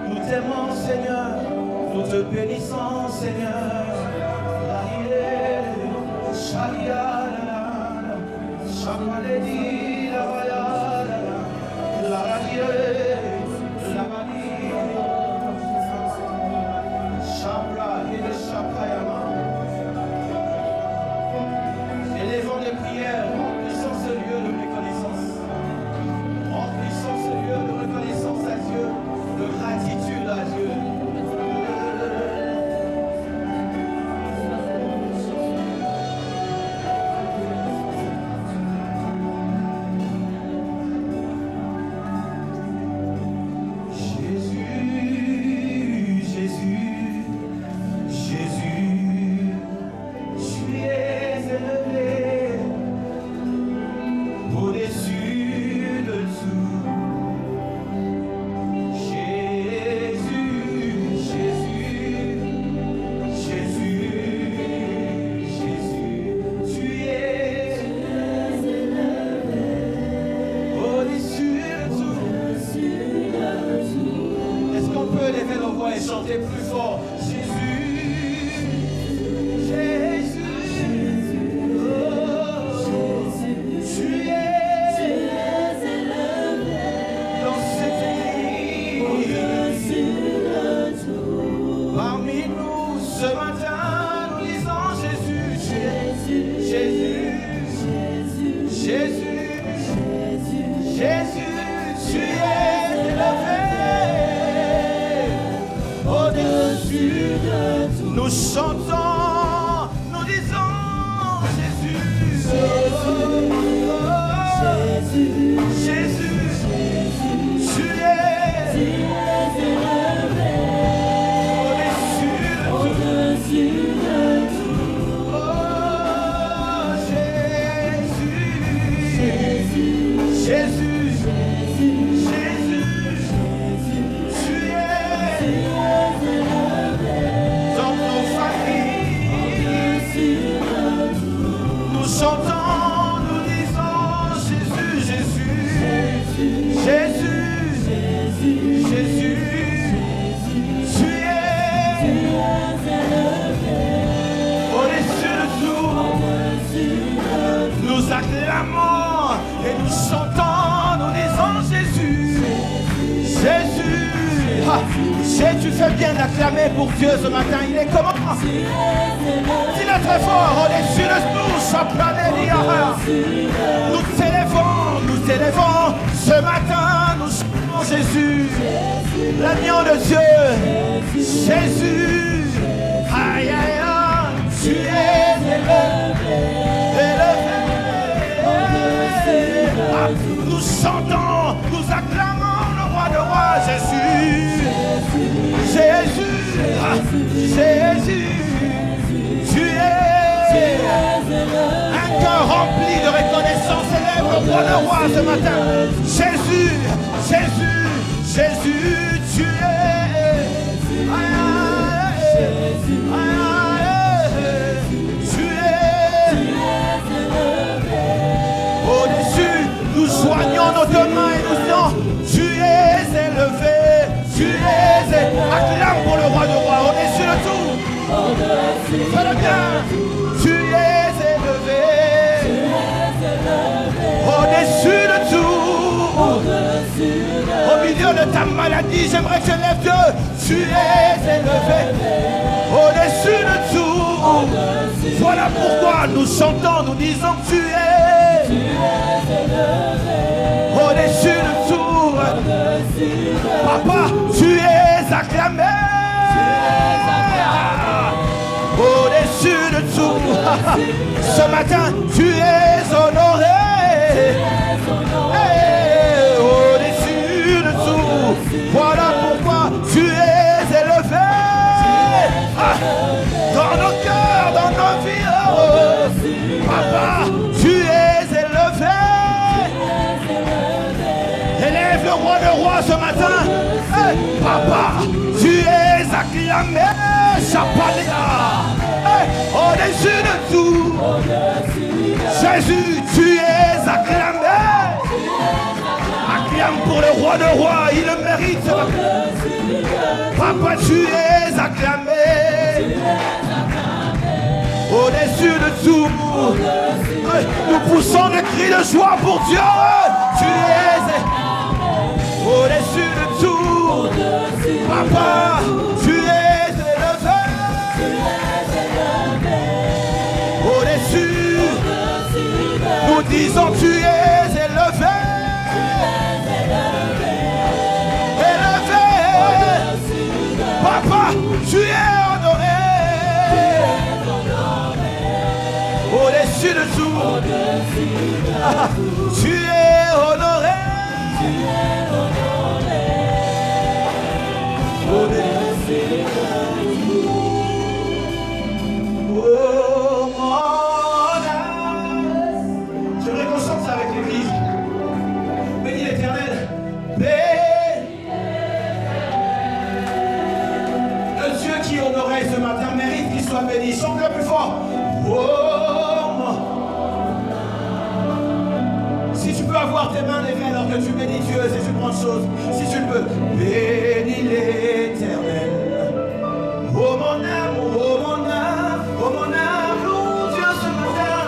Nous t'aimons, Seigneur, nous te bénissons, Seigneur. Élevons les prières, remplissons ce lieu de reconnaissance. Remplissons ce lieu de reconnaissance à Dieu, de gratitude à Dieu. Chantez plus fort, Jésus, Jésus, oh, Jésus, tu es élevé dans cette église. Parmi nous ce matin, nous disons Jésus, Jésus, Jésus, Jésus, Jésus, tu es élevé. Nous chantons, nous disons Jésus, Jésus, Jésus, tu es élevé au-dessus de tout. Oh Jésus, Jésus, Jésus. Chantons, nous disons Jésus, Jésus, Jésus, Jésus, Jésus, tu es élevé au-dessus de tout. Nous acclamons et nous chantons, nous disons Jésus, Jésus. Tu fais bien d'acclamer pour Dieu ce matin. Il est comment? Dis-le très fort, au-dessus de nous, nous t'élèvons ce matin, nous chantons Jésus, l'agneau de Dieu, Jésus, aïe aïe aïe, tu es élevé, nous chantons, nous acclamons le roi de rois, Jésus, Jésus, Jésus, tu es un cœur rempli de reconnaissance, élève le roi de roi ce matin. Jésus, Jésus, Jésus, tu es. Tu es. Au-dessus, nous joignons nos deux mains et nous disons, tu es élevé, tu es élevé. Acclame pour le roi de roi, au-dessus de tout. Fais-le bien. Tu es élevé, au-dessus de tout, au milieu de ta maladie, j'aimerais que tu lèves Dieu. Tu es élevé, au-dessus de tout. Voilà pourquoi nous chantons, nous disons que tu es au-dessus de tout. Papa, tu es acclamé. Au-dessus de tout, ce matin tu es honoré. Au-dessus de tout, voilà pourquoi tu es élevé. Dans nos cœurs, dans nos vies, Papa, tu es élevé. Élève le roi de roi ce matin. Papa, tu es acclamé. Chapalia. Au-dessus de tout, Jésus, tu es acclamé. Acclame pour le roi de rois, il le mérite. Papa, tu es acclamé. Au-dessus de tout. Nous poussons des cris de joie pour Dieu. Tu es au-dessus de tout. Papa, tu es élevé. Au-dessus. Nous disons tu es élevé. Élevé. Papa, tu es honoré. Au-dessus de tout. Tu es honoré. Au-dessus de tout. Oh mon âme. J'aimerais qu'on chante ça avec l'église. Bénis l'Éternel. Le Dieu qui honorait ce matin mérite qu'il soit béni. Chante le plus fort. Si tu peux avoir tes mains levées alors que tu bénis Dieu, c'est une grande chose. Si tu le peux, bénis l'Éternel. Oh mon âme, oh mon âme, oh mon âme, loue Dieu ce matin.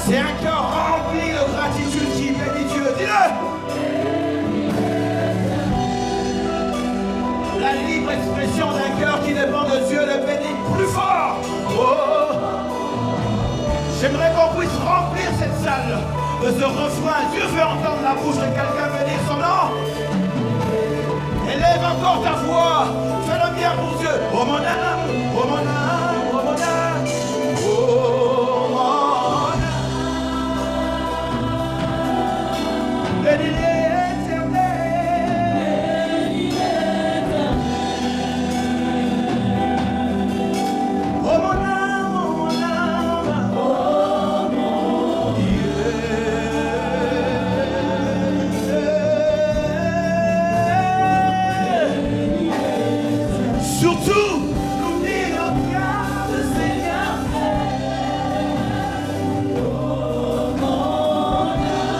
C'est un cœur rempli de gratitude qui bénit Dieu. Dis-le. La libre expression d'un cœur qui dépend de Dieu le bénit plus fort. Oh. J'aimerais qu'on puisse remplir cette salle de ce refrain. Dieu veut entendre la bouche de quelqu'un bénir son nom. Élève encore ta voix. Fais-le bien pour Dieu. Oh mon âme, oh mon âme, oh mon âme, oh mon âme. Bénis l'Éternel. Oh mon âme. Surtout, n'oublie notre cœur de Seigneur. Oh mon âme.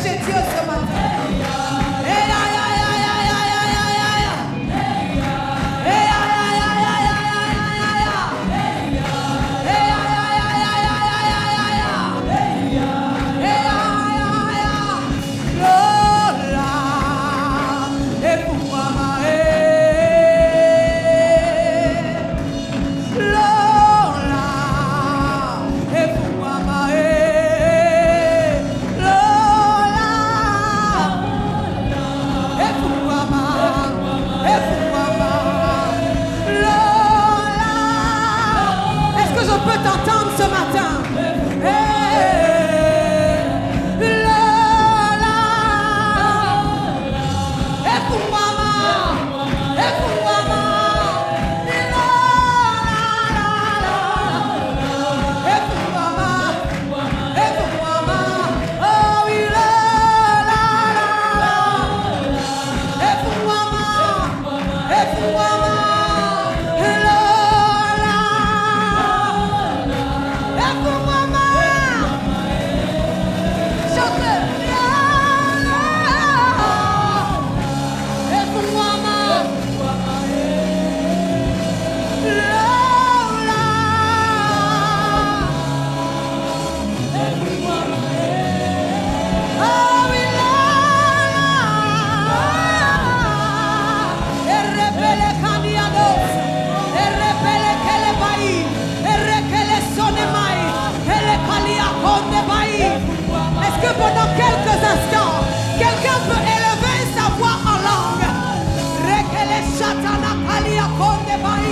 chercher Dieu ce matin. Pendant quelques instants, quelqu'un peut élever sa voix en langue. Rekele shatana kalia konde bai.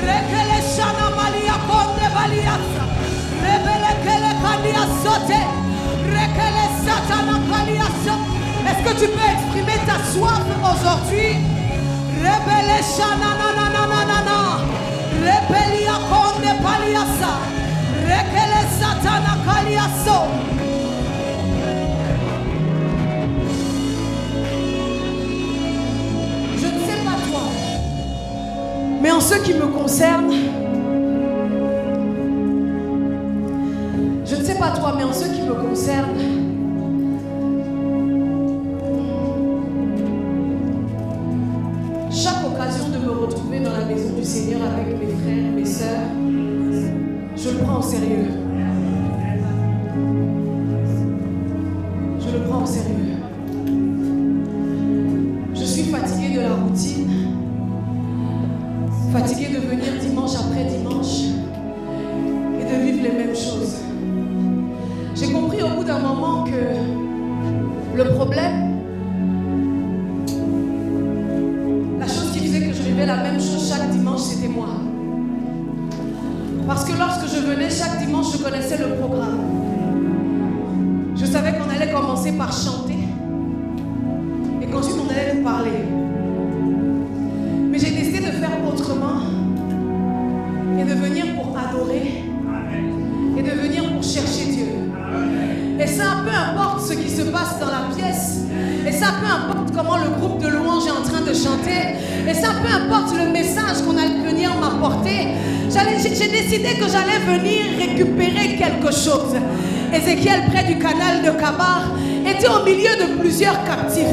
Rekele shana malia konde baliasa. Rebele kele kalia sote. Rekele satana kalia sote. Est-ce que tu peux exprimer ta soif aujourd'hui? Rebele shana na na na na na na. Rebelia konde baliasa. Rekele satana kalia sote. Mais en ce qui me concerne, je ne sais pas toi, mais en ce qui me concerne, chaque occasion de me retrouver dans la maison du Seigneur avec mes frères, mes sœurs, je le prends au sérieux. Je le prends au sérieux. Je suis fatiguée de la routine. Fatigué de venir dimanche après dimanche et de vivre les mêmes choses. J'ai compris au bout d'un moment que le problème, la chose qui faisait que je vivais la même chose chaque dimanche, c'était moi. Parce que lorsque je venais chaque dimanche, je connaissais le programme. Je savais qu'on allait commencer par chanter et qu'ensuite on allait nous parler. Mais j'ai décidé de faire autrement et de venir pour adorer et de venir pour chercher Dieu. Et ça, peu importe ce qui se passe dans la pièce, et ça, peu importe comment le groupe de louanges est en train de chanter, et ça, peu importe le message qu'on allait venir m'apporter, j'ai décidé que j'allais venir récupérer quelque chose. Ézéchiel, près du canal de Kabar, était au milieu de plusieurs captifs.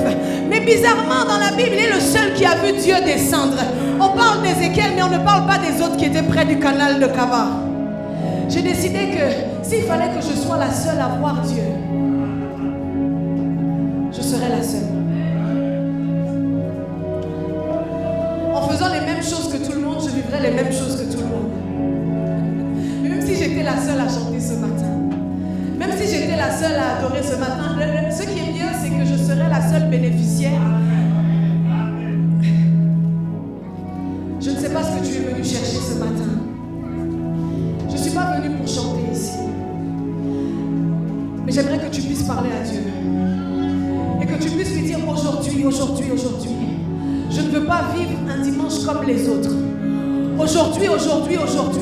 Mais bizarrement, dans la Bible, il est le seul qui a vu Dieu descendre. On parle d'Ézéchiel, mais on ne parle pas des autres qui étaient près du canal de Kabar. J'ai décidé que s'il fallait que je sois la seule à voir Dieu, je serais la seule. En faisant les mêmes choses que tout le monde, je vivrais les mêmes choses que tout le monde. Mais même si j'étais la seule à chanter ce matin, même si j'étais la seule à adorer ce matin, ce qui est mieux, c'est que je serais la seule bénéficiaire. Je ne sais pas ce que tu es venu chercher ce matin. Je ne suis pas venue pour chanter ici. Mais j'aimerais que tu puisses parler à Dieu. Et que tu puisses lui dire aujourd'hui, je ne veux pas vivre un dimanche comme les autres. Aujourd'hui,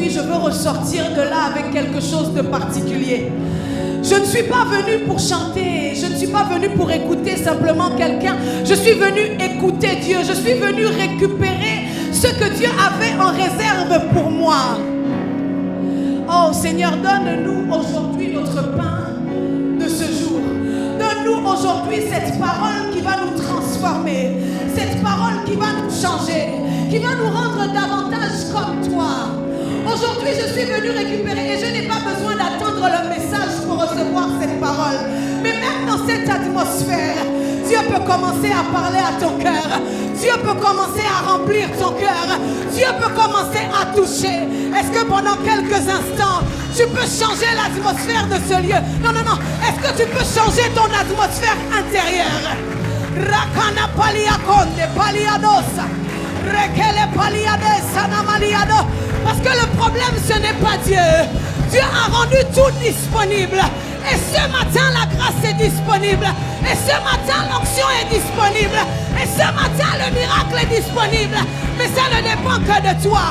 je veux ressortir de là avec quelque chose de particulier. Je ne suis pas venue pour chanter, je ne suis pas venue pour écouter simplement quelqu'un. Je suis venue écouter Dieu, je suis venue récupérer ce que Dieu avait en réserve pour moi. Oh Seigneur, donne-nous aujourd'hui notre pain de ce jour. donne-nous aujourd'hui cette parole qui va nous transformer, cette parole qui va nous changer, qui va nous rendre davantage comme toi. Aujourd'hui, je suis venue récupérer et je n'ai pas besoin d'attendre le message pour recevoir cette parole. Mais même dans cette atmosphère, Dieu peut commencer à parler à ton cœur. Dieu peut commencer à remplir ton cœur. Dieu peut commencer à toucher. Est-ce que pendant quelques instants, tu peux changer l'atmosphère de ce lieu? Non, non, non. Est-ce que tu peux changer ton atmosphère intérieure? Rakana paliakonde paliadosa. Rekele paliadesa namaliado. Parce que le problème, ce n'est pas Dieu. Dieu a rendu tout disponible. Et ce matin, la grâce est disponible. Et ce matin, l'onction est disponible. Et ce matin, le miracle est disponible. Mais ça ne dépend que de toi.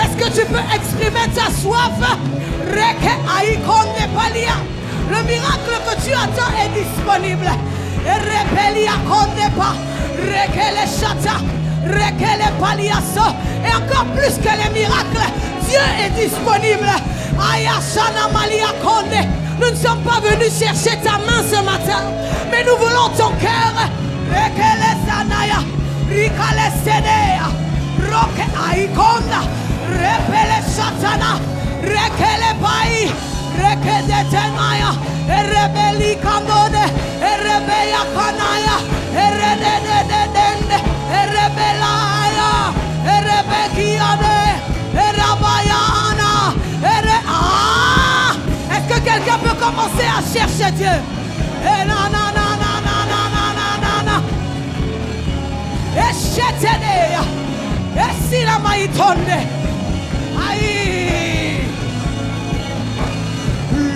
Est-ce que tu peux exprimer ta soif? Le miracle que tu attends est disponible. Et encore plus que les miracles, Dieu est disponible. Nous ne sommes pas venus chercher ta main ce matin, mais nous voulons ton cœur. Est-ce que quelqu'un peut commencer à chercher Dieu?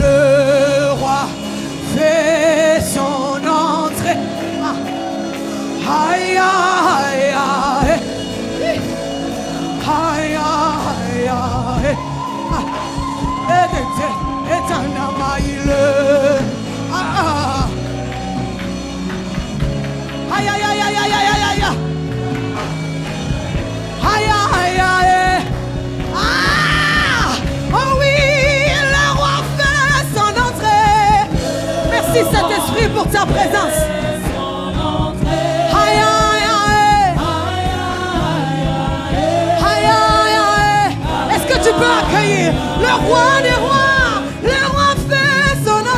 Le roi fait son entrée. Aïe, aïe, aïe. Aïe, aïe, aïe. Aïe, aïe, aïe, aïe, aïe, aïe, aïe. Aïe, aïe, aïe. Ah! Oh oui, le roi fait son entrée. Merci Saint-Esprit pour ta présence. Aïe, aïe, aïe. Aïe, aïe, aïe. Est-ce que tu peux accueillir le roi des rois? Le roi fait son entrée.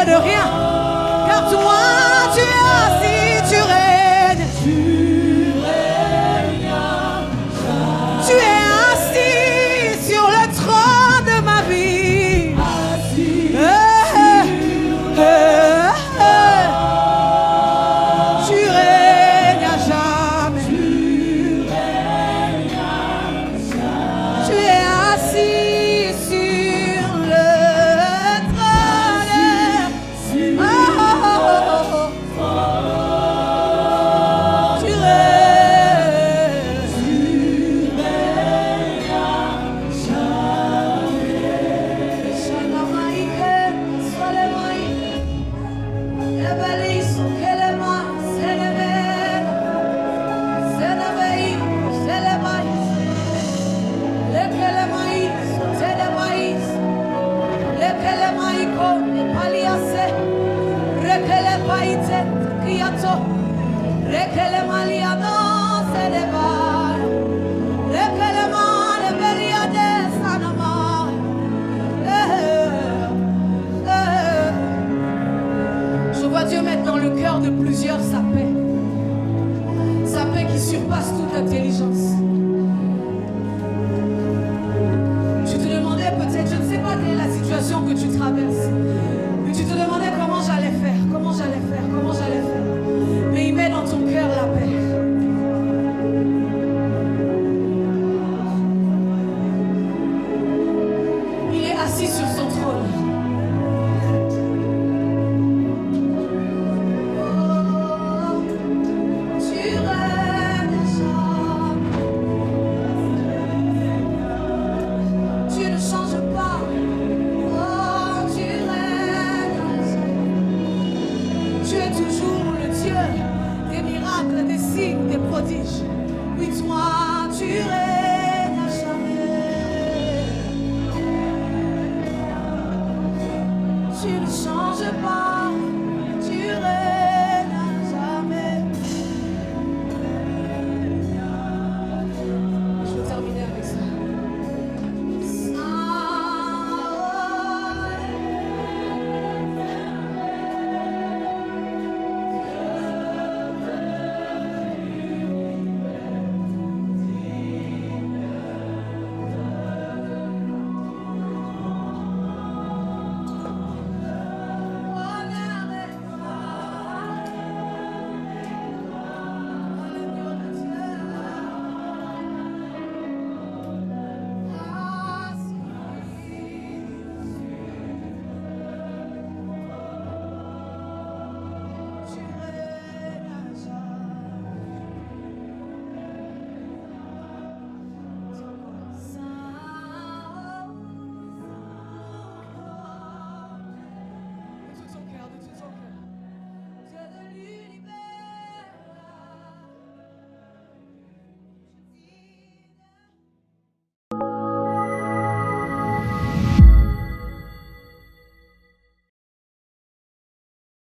De rien, car toi